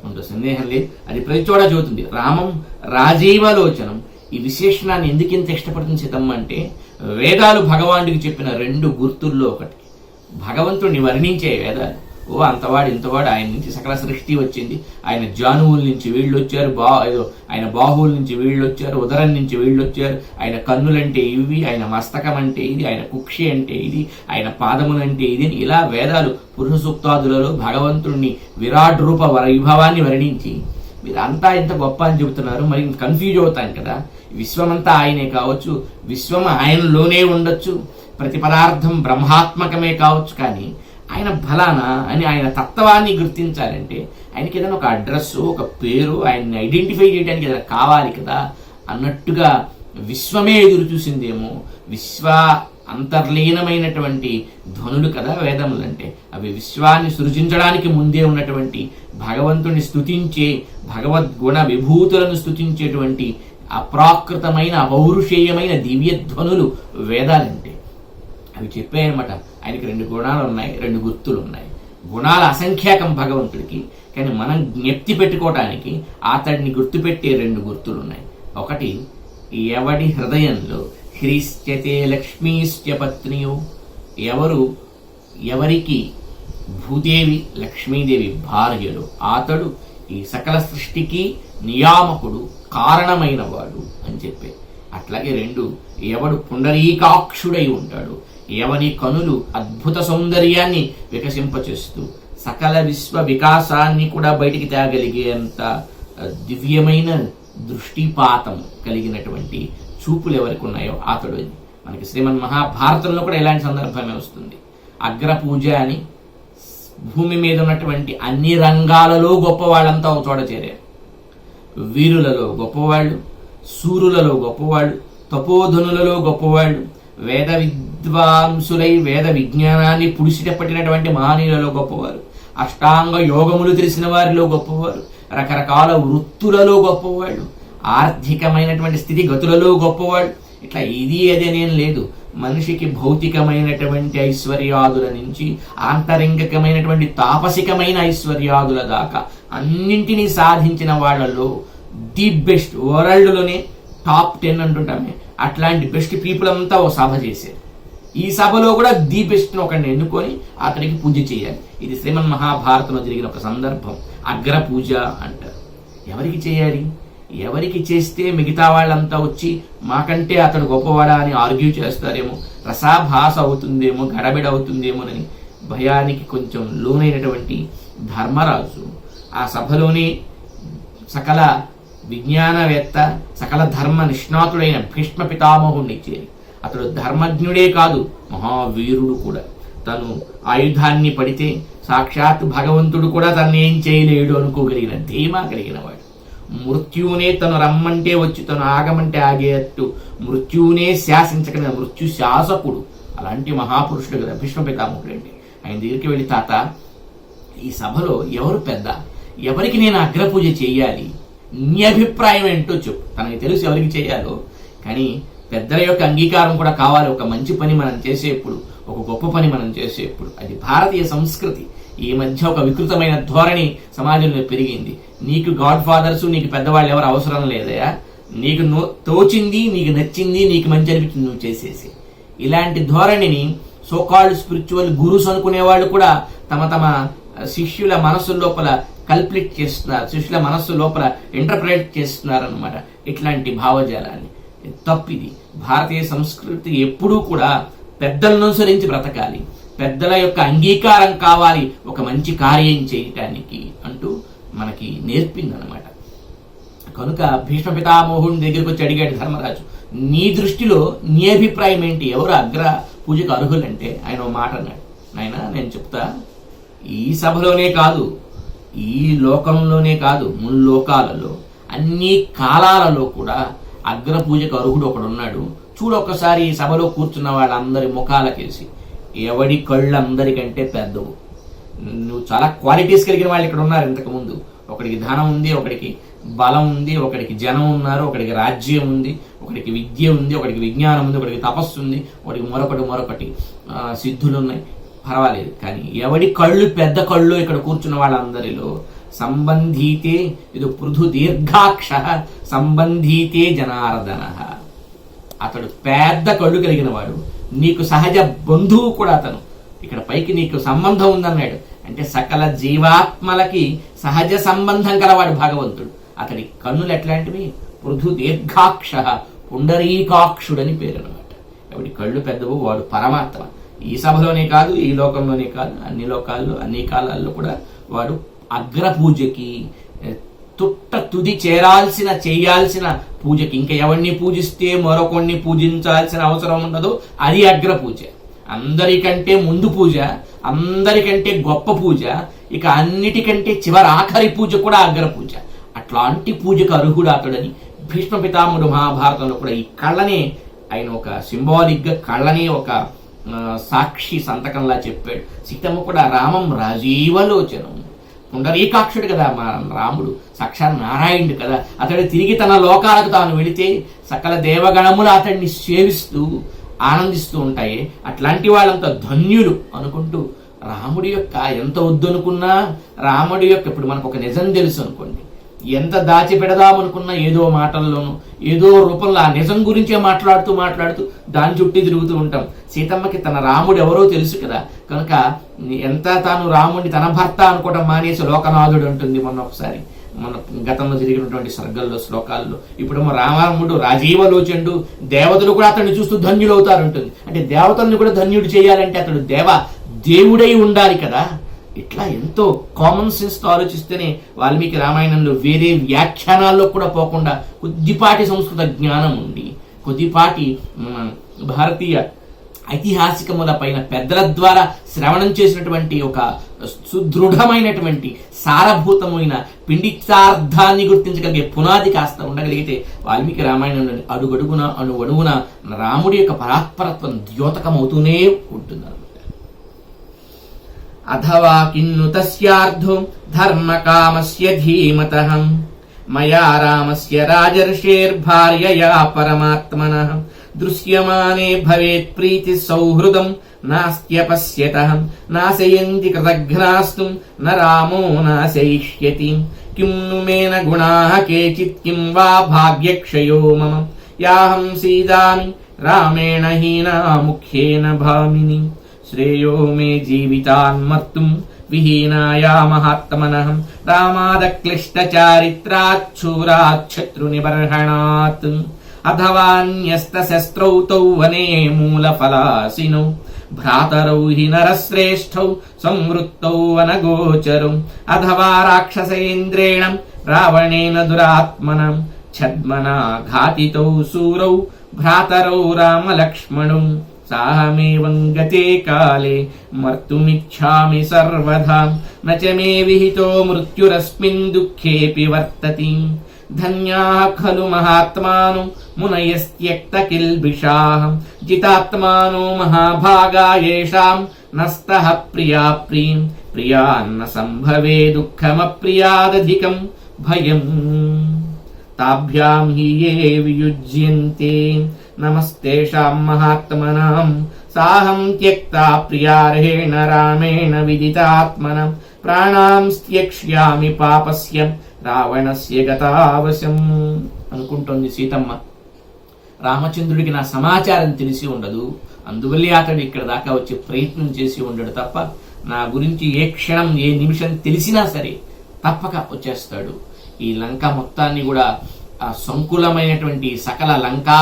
అంత సందేహం లేదు, అది ప్రతి చోట చదువుతుంది. రామం రాజీవలోచనం. ఈ విశేషణాన్ని ఎందుకు ఇంత ఇష్టపడుతుంది సీతమ్మ అంటే, వేదాలు భగవానుడికి చెప్పిన 2 గుర్తుల్లో ఒకటి. భగవంతుడిని వర్ణించే వేదాలు. ఓ అంతవాడు ఇంతవాడు, ఆయన నుంచి సకల సృష్టి వచ్చింది, ఆయన జానువుల నుంచి వీళ్ళు వచ్చారు, ఆయన బాహువుల నుంచి వీళ్ళు వచ్చారు, ఉదరం నుంచి వీళ్ళు వచ్చారు, ఆయన కన్నులంటే ఇవి, ఆయన మస్తకం అంటే ఇది, ఆయన కుక్షి అంటే ఇది, ఆయన పాదములంటే ఇది, ఇలా వేదాలు పురుష సూక్తాదులలో భగవంతుడిని విరాట్ రూప వైభవాన్ని వర్ణించి మీరంతా ఇంత గొప్ప అని చెబుతున్నారు, మరి కన్ఫ్యూజ్ అవుతాం కదా. విశ్వమంతా ఆయనే కావచ్చు, విశ్వం ఆయనలోనే ఉండొచ్చు, ప్రతి పదార్థం బ్రహ్మాత్మకమే కావచ్చు, కానీ ఆయన ఫలానా అని ఆయన తత్వాన్ని గుర్తించాలంటే ఆయనకి ఏదైనా ఒక అడ్రస్, ఒక పేరు, ఆయన్ని ఐడెంటిఫై చేయడానికి ఏదైనా కావాలి కదా అన్నట్టుగా విశ్వమే ఎదురు చూసిందేమో. విశ్వ అంతర్లీనమైనటువంటి ధ్వనులు కదా వేదములంటే. అవి విశ్వాన్ని సృజించడానికి ముందే ఉన్నటువంటి భగవంతుని స్తుతించే, భగవద్గుణ విభూతులను స్తుతించేటువంటి అప్రాకృతమైన అపౌరుషేయమైన దివ్యధ్వనులు వేదాలంటే. అవి చెప్పాయన్నమాట. ఆయనకి 2 గుణాలు ఉన్నాయి, 2 గుర్తులు ఉన్నాయి. గుణాల అసంఖ్యాకం భగవంతుడికి, కానీ మనం జ్ఞప్తి పెట్టుకోవటానికి అతడిని గుర్తుపెట్టే 2 గుర్తులు ఉన్నాయి. ఒకటి, ఎవడి హృదయంలో హ్రీశ్చతే లక్ష్మీశ్చ పత్నియో, ఎవరికి భూదేవి లక్ష్మీదేవి భార్యలు. అతడు ఈ సకల సృష్టికి నియామకుడు, కారణమైన వాడు అని చెప్పే. అట్లాగే 2, ఎవడు పుండరీకాక్షుడై ఉంటాడు, ఎవని కనులు అద్భుత సౌందర్యాన్ని వికసింపచేస్తూ సకల విశ్వ వికాసాన్ని కూడా బయటికి తేగలిగేంత దివ్యమైన దృష్టిపాతం కలిగినటువంటి చూపులు ఎవరికి ఉన్నాయో అతడు. మనకి శ్రీమన్ మహాభారతంలో కూడా ఇలాంటి సందర్భమే వస్తుంది. అగ్రపూజ అని భూమి మీద ఉన్నటువంటి అన్ని రంగాలలో గొప్పవాళ్ళంతా ఒక చోట చేరారు. వీరులలో గొప్పవాళ్ళు, సూరులలో గొప్పవాళ్ళు, తపోధనులలో గొప్పవాళ్ళు, వేద విద్వాంసులై వేద విజ్ఞానాన్ని పుడిసిట పట్టినటువంటి మహనీయులలో గొప్పవారు, అష్టాంగ యోగములు తెలిసిన వారిలో గొప్పవారు, రకరకాల వృత్తులలో గొప్పవాళ్ళు, ఆర్థికమైనటువంటి స్థితిగతులలో గొప్పవాళ్ళు. ఇట్లా ఇది అదేనేం లేదు. మనిషికి భౌతికమైనటువంటి ఐశ్వర్యాదుల నుంచి ఆంతరింగికమైనటువంటి తాపసికమైన ఐశ్వర్యాదుల దాకా అన్నింటినీ సాధించిన వాళ్ళలో ది బెస్ట్, వరల్డ్లోనే టాప్ 10 అంటుంటామే, అట్లాంటి బెస్ట్ పీపుల్ అంతా ఓ సభ చేశారు. ఈ సభలో కూడా ది బెస్ట్ ఒకరిని ఎన్నుకొని అతనికి పూజ చేయాలి. ఇది శ్రీమన్ మహాభారతంలో జరిగిన ఒక సందర్భం. అగ్ర పూజ అంటారు. ఎవరికి చేయాలి? ఎవరికి చేస్తే మిగతా వాళ్ళంతా వచ్చి మాకంటే అతడు గొప్పవాడా అని ఆర్గ్యూ చేస్తారేమో, రసాభాస అవుతుందేమో, గడబిడ అవుతుందేమోనని భయానికి కొంచెం లోనైనటువంటి ధర్మరాజు ఆ సభలోనే సకల విజ్ఞానవేత్త, సకల ధర్మ నిష్ణాతుడైన భీష్మ పితామహుణ్ణి చేరి, అతడు ధర్మజ్ఞుడే కాదు మహావీరుడు కూడా. తను ఆయుధాన్ని పడితే సాక్షాత్ భగవంతుడు కూడా తను ఏం చేయలేడు అనుకోగలిగిన ధీమా కలిగిన వాడు. మృత్యువునే తను రమ్మంటే వచ్చి తను ఆగమంటే ఆగేట్టు మృత్యువునే శాసించగలిగిన మృత్యు శాసకుడు. అలాంటి మహాపురుషుడు కదా భీష్మ పితామహుడు అంటే. ఆయన దగ్గరికి వెళ్ళి, తాత, ఈ సభలో ఎవరు పెద్ద, ఎవరికి నేను అగ్రపూజ చేయాలి, నీ అభిప్రాయం ఏంటో చెప్పు. తనకి తెలుసు ఎవరికి చేయాలో, కానీ పెద్దల యొక్క అంగీకారం కూడా కావాలి. ఒక మంచి పని మనం చేసేప్పుడు, ఒక గొప్ప పని మనం చేసేప్పుడు. అది భారతీయ సంస్కృతి. ఈ మధ్య ఒక వికృతమైన ధోరణి సమాజంలో పెరిగింది. నీకు గాడ్ ఫాదర్స్, నీకు పెద్దవాళ్ళు ఎవరు అవసరం లేదయా, నీకు తోచింది, నీకు నచ్చింది, నీకు మంచి అనిపించింది నువ్వు చేసేసి. ఇలాంటి ధోరణిని సోకాల్డ్ స్పిరిచువల్ గురుస్ అనుకునే వాళ్ళు కూడా తమ తమ శిష్యుల మనస్సు లోపల కల్ప్లిట్ చేస్తున్నారు, శిష్యుల మనస్సు లోపల ఇంటర్ప్రిట్ చేస్తున్నారు అన్నమాట ఇట్లాంటి భావజాలాన్ని. తప్పిది. భారతీయ సంస్కృతి ఎప్పుడూ కూడా పెద్దలను అనుసరించి బ్రతకాలి, పెద్దల యొక్క అంగీకారం కావాలి ఒక మంచి కార్యం చేయటానికి అంటూ మనకి నేర్పిందనమాట. కనుక భీష్మ పితామోహుని దగ్గరికి వచ్చి అడిగాడు ధర్మరాజు, నీ దృష్టిలో నీ అభిప్రాయం ఏంటి, ఎవరు అగ్ర పూజకు అర్హులంటే? ఆయన ఓ మాట అన్నాడు, నాయనా నేను చెప్తా, ఈ సభలోనే కాదు, ఈ లోకంలోనే కాదు, ముల్లోకాలలో అన్ని కాలాలలో కూడా అగ్ర పూజకు అర్హుడు ఒకడున్నాడు. చూడు ఒక్కసారి ఈ సభలో కూర్చున్న వాళ్ళందరి ముఖాలకేసి, ఎవడి కళ్ళు అందరికంటే పెద్దవు. నువ్వు చాలా క్వాలిటీస్ కలిగిన వాళ్ళు ఇక్కడ ఉన్నారు ఇంతకుముందు. ఒకడికి ధనం ఉంది, ఒకడికి బలం ఉంది, ఒకడికి జనం ఉన్నారు, ఒకడికి రాజ్యం ఉంది, ఒకడికి విద్య ఉంది, ఒకడికి విజ్ఞానం ఉంది, ఒకడికి తపస్సు ఉంది, ఒకడికి మరొకటి సిద్ధులు ఉన్నాయి. పర్వాలేదు. కానీ ఎవడి కళ్ళు పెద్ద కళ్ళు ఇక్కడ కూర్చున్న వాళ్ళందరిలో సంబంధీతే ఇది పృథు దీర్ఘాక్ష సంబంధీతే జనార్దన. అతడు పెద్ద కళ్ళు కలిగిన వాడు, నీకు సహజ బంధువు కూడా అతను. ఇక్కడ పైకి నీకు సంబంధం ఉందన్నాడు అంటే సకల జీవాత్మలకి సహజ సంబంధం కలవాడు భగవంతుడు. అతడి కన్నులు ఎట్లాంటివి? పృథు దీర్ఘాక్ష పుండరీకాక్షుడని పేరు అనమాట. ఎవడి కళ్ళు పెద్దవు వాడు పరమాత్మ. ఈ సభలోనే కాదు, ఈ లోకంలోనే కాదు, అన్ని లోకాల్లో అన్ని కాలాల్లో కూడా వాడు అగ్ర పూజకి తుది చేయాల్సిన పూజకి, ఇంకా ఎవరిని పూజిస్తే మరొకరిని పూజించాల్సిన అవసరం ఉండదు, అది అగ్ర పూజ. అందరికంటే ముందు పూజ, అందరికంటే గొప్ప పూజ, ఇక అన్నిటికంటే ఆఖరి పూజ కూడా అగ్ర పూజ. అట్లాంటి పూజకు అర్హుడు అతడని భీష్మ పితామహుడు మహాభారతంలో కూడా ఈ కళ్ళనే ఆయన ఒక సింబాలిక్ గా కళ్ళనే ఒక సాక్షి సంతకంలా చెప్పాడు. సీతమ్మ కూడా రామం రాజీవలోచనం, పుండరీకాక్షుడు కదా మా రాముడు, సాక్షాత్ నారాయణుడు కదా. అతడు తిరిగి తన లోకాలకు తాను వెళితే సకల దేవగణములు అతడిని సేవిస్తూ ఆనందిస్తూ ఉంటాయి. అట్లాంటి వాళ్ళంతా ధన్యులు అనుకుంటూ రాముడి యొక్క ఎంత వద్దనుకున్నా రాముడి యొక్క, ఇప్పుడు మనకు ఒక నిజం తెలుసు అనుకోండి, ఎంత దాచిపెడదామనుకున్నా ఏదో మాటల్లోనూ ఏదో రూపంలో ఆ నిజం గురించే మాట్లాడుతూ దాని చుట్టూ తిరుగుతూ ఉంటాం. సీతమ్మకి తన రాముడు ఎవరో తెలుసు కదా, కనుక ఎంత తాను రాముడిని తన భర్త అనుకోవడం మానేసి లోకనాథుడు ఉంటుంది. మొన్న ఒకసారి మన గతంలో జరిగినటువంటి సర్గల్లో శ్లోకాల్లో ఇప్పుడేమో రామాముడు రాజీవలోచండు, దేవతలు కూడా అతన్ని చూస్తూ ధన్యులు అవుతారంటుంది. అంటే దేవతల్ని కూడా ధన్యుడు చేయాలంటే అతడు దేవుడై ఉండాలి కదా. ఇట్లా ఎంతో కామన్ సెన్స్ తో ఆలోచిస్తేనే వాల్మీకి రామాయణంలో వేరే వ్యాఖ్యానాల్లో కూడా పోకుండా కొద్దిపాటి సంస్కృత జ్ఞానం ఉండి, కొద్దిపాటి భారతీయ ఐతిహాసికముల పైన పెద్దల ద్వారా శ్రవణం చేసినటువంటి ఒక సుదృఢమైనటువంటి సారభూతమైన పిండితార్థాన్ని గుర్తించగలిగే పునాది కాస్త ఉండగలిగితే వాల్మీకి రామాయణంలోని అడుగడుగున అణువణువున రాముడి యొక్క పరాత్పరత్వం ద్యోతకమవుతూనే ఉంటుంది. అథవా కిన్ను తస్యార్థో ధర్మకామస్య ధీమతః మయా రామస్య రాజర్షేర్భార్యయా పరమాత్మనః దృశ్యమానే భవేత్ ప్రీతి సౌహృదం నాస్త్యపశ్యతః నాశయంతి కృతఘ్నాస్తు న రామో నాశయిష్యతి కిం ను మేన గుణాః కేచిత్ కిం వా భాగ్యక్షయో మమ యాహం సీదామి రామేణ హీనా ముఖ్యేన భామిని శ్రేయో మే జీవితాన్మర్తుం విహీనాయా మహాత్మనః రామాదక్లిష్ట చారిత్రాచ్చూరాత్ శత్రునిబర్హణాత్ అథవాన్యస్త శస్త్రౌ తౌ వనే మూలఫలాసినౌ భ్రాతరౌ హి నరశ్రేష్ఠౌ సంవృత్తౌ వనగోచరౌ అథవా రాక్షసేంద్రేణ రావణేన దురాత్మనం ఛద్మనా ఘాతితౌ శూరౌ భ్రాతరౌ రామలక్ష్మణౌ సాహమేవం గతే కాలే మర్తుమిచ్ఛామి సర్వదా నచ మే విహితో మృత్యురస్మిన్ దుఃఖేపి వర్తతి ధన్యాః ఖలు మహాత్మానో మునయస్త్యక్త కిల్బిషాః జితాత్మానో మహాభాగా యేషాం నస్తః ప్రియా ప్రియాన్న సంభవే దుఃఖమప్రియాదధికం భయం తాభ్యాం హి యే వియుజ్యంతే నమస్తేషాం మహాత్మనాం సాహం త్యక్తా ప్రియార్హేణ రామేణ విదితాత్మనం ప్రాణాం త్యక్ష్యామి పాపస్య రావణస్య గతావశం అనుకుంటోంది సీతమ్మ. రామచంద్రుడికి నా సమాచారం తెలిసి ఉండదు, అందువల్లే అతడు ఇక్కడ దాకా వచ్చే ప్రయత్నం చేసి ఉండడు తప్ప నా గురించి ఏ క్షణం ఏ నిమిషం తెలిసినా సరే తప్పక వచ్చేస్తాడు. ఈ లంక మొత్తాన్ని కూడా ఆ సంకులమైనటువంటి సకల లంకా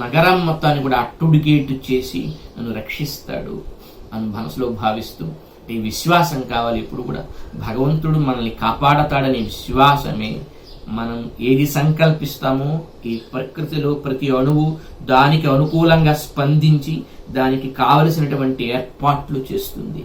నగరం మొత్తాన్ని కూడా అట్టుడికేటు చేసి నన్ను రక్షిస్తాడు అని మనసులో భావిస్తూ ఈ విశ్వాసం కావాలి. ఇప్పుడు కూడా భగవంతుడు మనల్ని కాపాడతాడనే విశ్వాసమే మనం ఏది సంకల్పిస్తామో ఈ ప్రకృతిలో ప్రతి అణువు దానికి అనుకూలంగా స్పందించి దానికి కావలసినటువంటి ఏర్పాట్లు చేస్తుంది.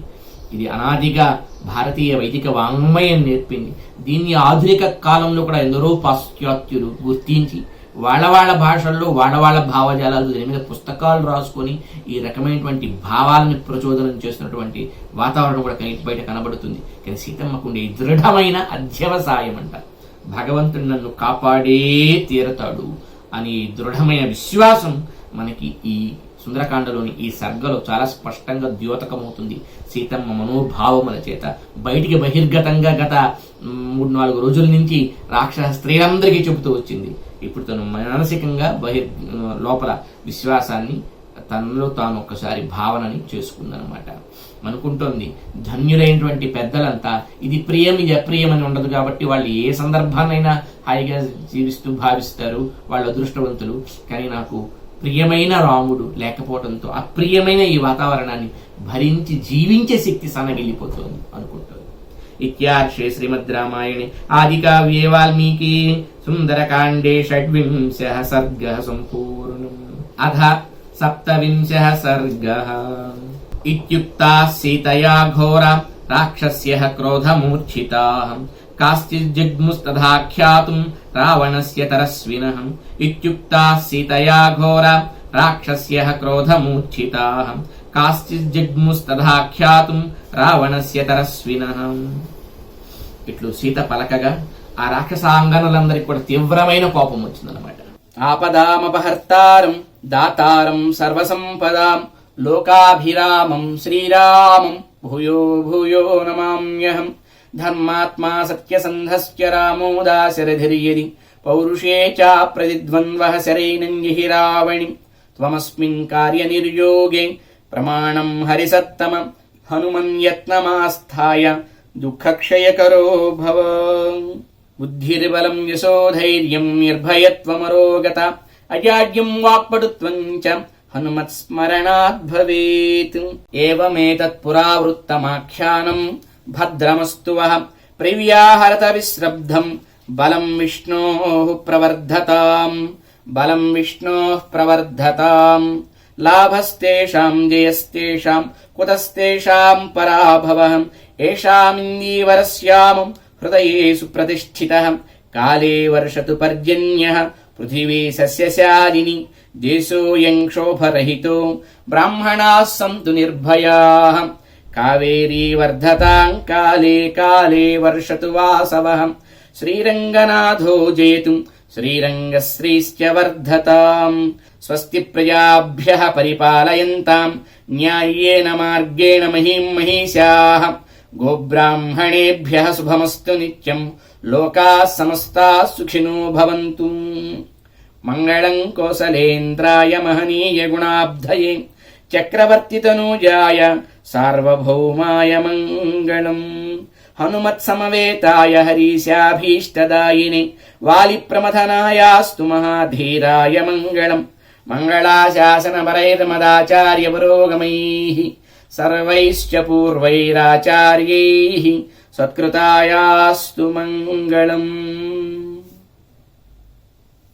ఇది అనాదిగా భారతీయ వైదిక వాంగ్మయం నేర్పింది. దీన్ని ఆధునిక కాలంలో కూడా ఎందరో పాశ్చాత్యులు గుర్తించి వాళ్ళ భాషల్లో వాళ్ళ భావజాలాలు దీని మీద పుస్తకాలు రాసుకొని ఈ రకమైనటువంటి భావాలను ప్రచోదనం చేస్తున్నటువంటి వాతావరణం కూడా బయట కనబడుతుంది. కానీ సీతమ్మకు ఉండే దృఢమైన అధ్యవసాయం అంట, భగవంతుడు నన్ను కాపాడే తీరతాడు అని దృఢమైన విశ్వాసం మనకి ఈ సుందరకాండలోని ఈ సర్గలో చాలా స్పష్టంగా ద్యోతకమవుతుంది. సీతమ్మ మనోభావముల చేత బయటికి బహిర్గతంగా గత 3-4 రోజుల నుంచి రాక్షస స్త్రీలందరికీ చెబుతూ వచ్చింది. ఇప్పుడు తను మానసికంగా లోపల విశ్వాసాన్ని తనలో తాను ఒక్కసారి భావనని చేసుకుందనమాట. అనుకుంటోంది ధన్యులైనటువంటి పెద్దలంతా ఇది ప్రియం ఇది అప్రియం అని ఉండదు కాబట్టి వాళ్ళు ఏ సందర్భాన్నైనా హాయిగా జీవిస్తూ భావిస్తారు, వాళ్ళు అదృష్టవంతులు. కానీ నాకు ప్రియమైన రాముడు లేకపోవడంతో అప్రియమైన ఈ వాతావరణాన్ని భరించి జీవించే శక్తి సన్నగిల్లిపోతుంది అనుకుంటుంది. ఇత్యార్షే శ్రీమద్ రామాయణే ఆదికావ్యే వాల్మీకి సుందరకాండే 26 సర్గః సంపూర్ణం. అథ 27 సర్గః. ఇత్యుక్తా సీతయా ఘోరా రాక్షస్యః క్రోధమూర్ఛితాః కాశ్చిజ్జిగ్ముస్తథాఖ్యాతుం రావణస్య తరస్వినః. ఇత్యుక్తా సీతయా ఘోరా రాక్షస్యః క్రోధమూర్ఛితాః కాశ్చిజ్జిగ్ముస్తథాఖ్యాతుం రావణస్య తరస్వినః. ఇట్లు సీత పలకగా ఆ రాక్షసాంగనులందరికీ కూడా తీవ్రమైన కోపం వచ్చిందనమాట. ఆపదామపహర్తారం దాతారం సర్వసంపదాం లోకాభిరామం శ్రీరామం భూయో భూయో నమామ్యహం ధర్మాత్మా సత్యసంధశ్చ రామో దాశరథిర్యది పౌరుషే చ ప్రతిద్వంద్వః శరైనం జహి రావణి త్వమస్మిన్ కార్యనిర్యోగే ప్రమాణం హరిసత్తమ హనుమన్యత్నమాస్థాయ దుఃఖక్షయకరో భవ. బుద్ధిర్బలం యశోధైర్యం నిర్భయత్వమరోగత అజాడ్యం వాక్పటుత్వం చ హనుమత్స్మరణాత్ భవేత్. ఏవమేతత్పురావృత్తమాఖ్యానం భద్రమస్తు వః ప్రివ్యాహరత విశ్రబ్ధం బలం విష్ణోః ప్రవర్ధతాం. బలం విష్ణోః ప్రవర్ధతాం. లాభస్తేషాం జయస్తేషాం కుతస్తేషాం పరాభవః. ఏషామిందీవరస్యామం హృదయేషు ప్రతిష్ఠితః. కాలే వర్షతు పర్జన్యః పృథివీ సస్యశాలిని. దేశోऽयं క్షోభరహితో బ్రాహ్మణాः సంతు నిర్భయాः. కావేరీ వర్ధతాం కాలే కాలే వర్షతు వాసవః. శ్రీరంగనాథో జయతు శ్రీరంగశ్రీశ్చ వర్ధతాం. స్వస్తి ప్రజాభ్యః పరిపాలయంతాం న్యాయ్యేన మార్గేణ మహీం మహిషాః. గోబ్రాహ్మణేభ్యః శుభమస్తు నిత్యం. లోకాః సమస్తాః సుఖినో భవంతు. మంగళం కోసలేంద్రాయ మహనీయ గుణాబ్ధయే చక్రవర్తితనూజాయ సార్వభౌమాయ మంగళం. హనుమత్సమవేతాయ హరీశాభీష్టదాయినే వాలిప్రమథనాయాస్తు మహాధీరాయ మంగళం. మంగళాశాసనపరైర్మదాచార్య పురోగమైః సర్వైశ్చ పూర్వైరాచార్యైః సత్కృతాయాస్తు మంగళం.